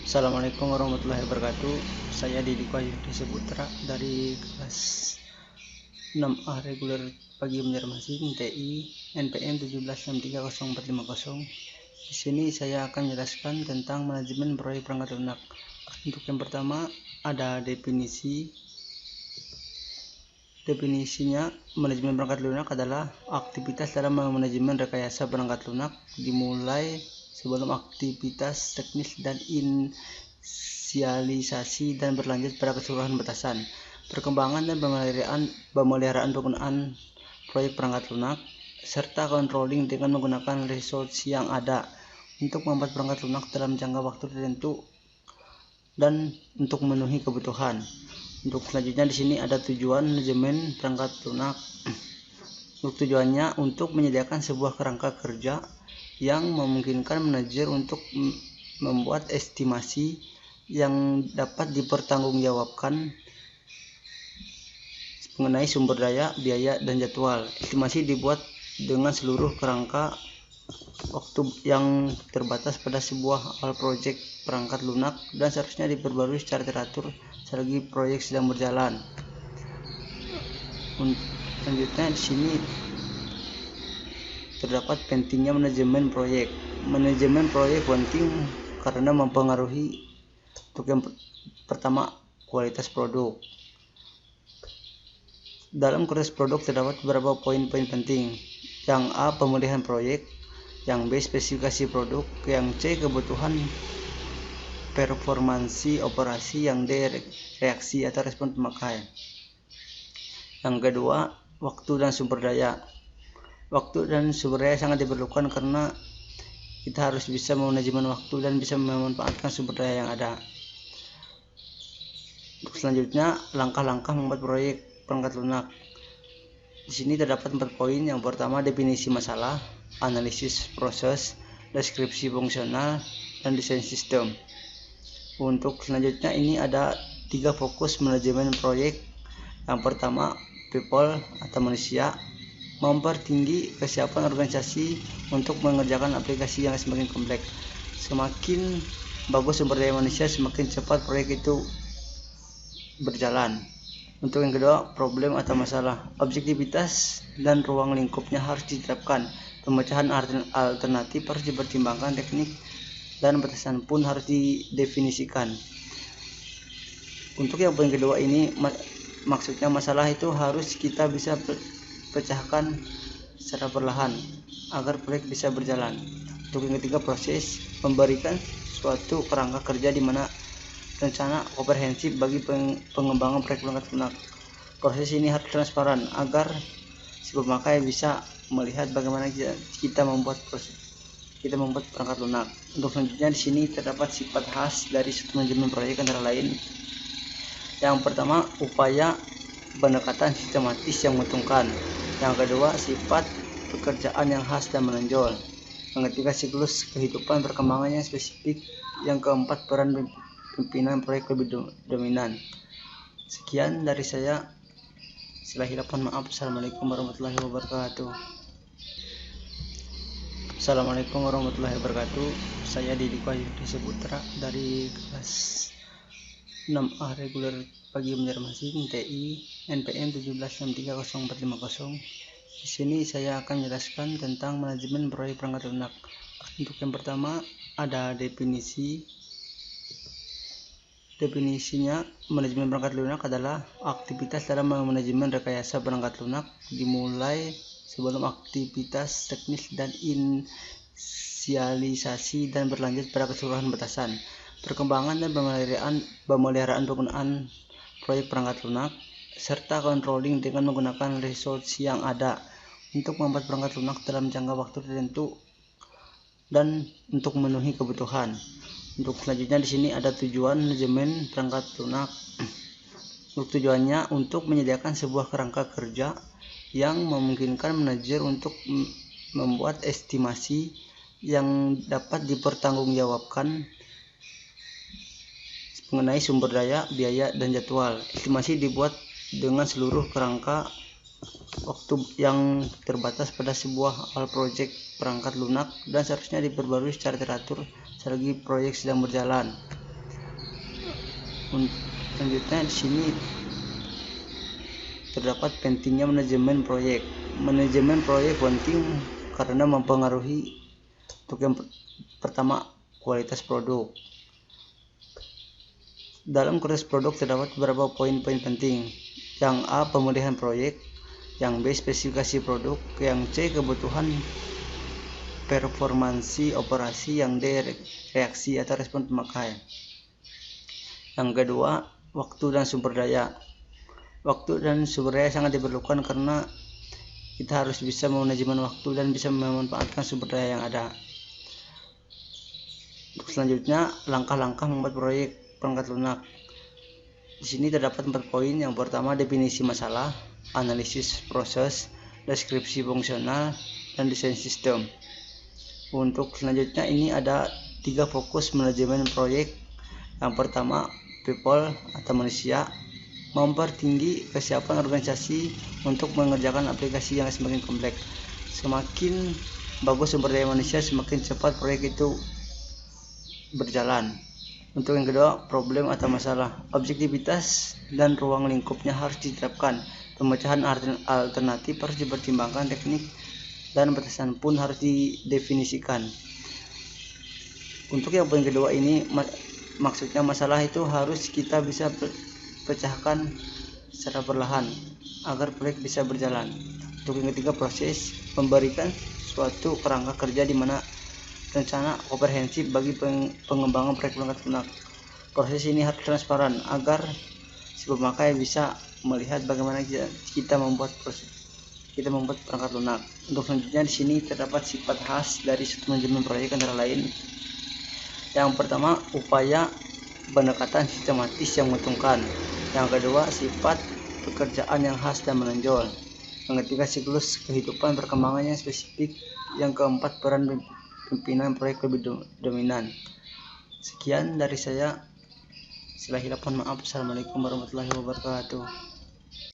Assalamualaikum warahmatullahi wabarakatuh. Saya Didi Wahyudi Seputra dari kelas 6A reguler pagi Banjarmasin TI NPM 17630450. Di sini saya akan menjelaskan tentang manajemen proyek perangkat lunak. Untuk yang pertama ada definisinya. Manajemen perangkat lunak adalah aktivitas dalam manajemen rekayasa perangkat lunak dimulai sebelum aktivitas teknis dan inisialisasi dan berlanjut pada keseluruhan batasan, perkembangan dan pemeliharaan penggunaan proyek perangkat lunak, serta controlling dengan menggunakan resource yang ada untuk membuat perangkat lunak dalam jangka waktu tertentu dan untuk memenuhi kebutuhan. Untuk selanjutnya di sini ada tujuan manajemen perangkat lunak. Untuk tujuannya untuk menyediakan sebuah kerangka kerja yang memungkinkan manajer untuk membuat estimasi yang dapat dipertanggungjawabkan mengenai sumber daya, biaya, dan jadwal. Estimasi dibuat dengan seluruh kerangka waktu yang terbatas pada sebuah awal proyek perangkat lunak dan seharusnya diperbarui secara teratur selagi proyek sedang berjalan. Selanjutnya di sini terdapat pentingnya manajemen proyek. Manajemen proyek penting karena mempengaruhi untuk yang pertama kualitas produk. Dalam kualitas produk terdapat beberapa poin-poin penting. Yang A, pemilihan proyek. Yang B, spesifikasi produk. Yang C, kebutuhan performansi operasi. Yang D, reaksi atau respon pemakai. Yang kedua, waktu dan sumber daya. Waktu dan sumber daya sangat diperlukan karena kita harus bisa memanajemen waktu dan bisa memanfaatkan sumber daya yang ada. Untuk selanjutnya, langkah-langkah membuat proyek perangkat lunak. Di sini terdapat 4 poin. Yang pertama, definisi masalah, analisis proses, deskripsi fungsional, dan desain sistem. Untuk selanjutnya ini ada 3 fokus manajemen proyek. Yang pertama, people atau manusia, mempertinggi kesiapan organisasi untuk mengerjakan aplikasi yang semakin kompleks. Semakin bagus sumber daya manusia, semakin cepat proyek itu berjalan. Untuk yang kedua, problem atau masalah, objektivitas dan ruang lingkupnya harus diterapkan. Pemecahan alternatif harus dipertimbangkan, teknik dan batasan pun harus didefinisikan. Untuk yang poin kedua ini maksudnya masalah itu harus kita bisa pecahkan secara perlahan agar proyek bisa berjalan. Untuk yang ketiga, proses, memberikan suatu kerangka kerja di mana rencana komprehensif bagi pengembangan proyek perangkat lunak. Proses ini harus transparan agar si pemakai bisa melihat bagaimana kita membuat perangkat lunak. Untuk selanjutnya di sini terdapat sifat khas dari suatu manajemen proyek antara lain. Yang pertama, upaya pendekatan sistematis yang menguntungkan. Yang kedua, sifat pekerjaan yang khas dan menonjol. Yang ketiga, siklus kehidupan perkembangan yang spesifik. Yang keempat, peran pimpinan proyek lebih dominan. Sekian dari saya. Salah hilaf mohon maaf. Assalamualaikum warahmatullahi wabarakatuh. Assalamualaikum warahmatullahi wabarakatuh. Saya Didi Wahyudi Seputra dari kelas 6A reguler pagi Banjarmasin TI NPM 17630450. Di sini saya akan menjelaskan tentang manajemen proyek perangkat lunak. Untuk yang pertama ada definisinya. Manajemen perangkat lunak adalah aktivitas dalam manajemen rekayasa perangkat lunak dimulai sebelum aktivitas teknis dan inisialisasi dan berlanjut pada keseluruhan batasan, perkembangan dan pemeliharaan penggunaan proyek perangkat lunak, serta controlling dengan menggunakan resource yang ada untuk membuat perangkat lunak dalam jangka waktu tertentu dan untuk memenuhi kebutuhan. Untuk selanjutnya di sini ada tujuan manajemen perangkat lunak. Untuk tujuannya untuk menyediakan sebuah kerangka kerja yang memungkinkan manajer untuk membuat estimasi yang dapat dipertanggungjawabkan mengenai sumber daya, biaya, dan jadwal. Estimasi dibuat dengan seluruh kerangka waktu yang terbatas pada sebuah awal proyek perangkat lunak dan seharusnya diperbarui secara teratur selagi proyek sedang berjalan. Selanjutnya di sini terdapat pentingnya manajemen proyek. Manajemen proyek penting karena mempengaruhi untuk yang pertama kualitas produk. Dalam kualitas produk terdapat beberapa poin-poin penting. Yang A, pemilihan proyek. Yang B, spesifikasi produk. Yang C, kebutuhan performansi operasi. Yang D, reaksi atau respon pemakai. Yang kedua, waktu dan sumber daya. Waktu dan sumber daya sangat diperlukan karena kita harus bisa memanajemen waktu dan bisa memanfaatkan sumber daya yang ada. Untuk selanjutnya, langkah-langkah membuat proyek perangkat lunak. Di sini terdapat 4 poin. Yang pertama, definisi masalah, analisis proses, deskripsi fungsional, dan desain sistem. Untuk selanjutnya ini ada 3 fokus manajemen proyek. Yang pertama, people atau manusia, mempertinggi kesiapan organisasi untuk mengerjakan aplikasi yang semakin kompleks. Semakin bagus sumber daya manusia, semakin cepat proyek itu berjalan. Untuk yang kedua, problem atau masalah, objektivitas dan ruang lingkupnya harus diterapkan. Pemecahan alternatif harus dipertimbangkan, teknik dan batasan pun harus didefinisikan. Untuk yang poin kedua ini, maksudnya masalah itu harus kita bisa pecahkan secara perlahan agar proyek bisa berjalan. Untuk yang ketiga, proses, memberikan suatu kerangka kerja di mana rencana komprehensif bagi pengembangan proyek perangkat lunak. Proses ini harus transparan agar si pemakai bisa melihat bagaimana kita membuat perangkat lunak. Untuk selanjutnya di sini terdapat sifat khas dari manajemen proyek antara lain. Yang pertama, upaya pendekatan sistematis yang menguntungkan. Yang kedua, sifat pekerjaan yang khas dan menonjol. Yang ketiga, siklus kehidupan perkembangan yang spesifik. Yang keempat, peran pimpinan proyek lebih dominan. Sekian dari saya. Mohon maaf. Assalamualaikum warahmatullahi wabarakatuh.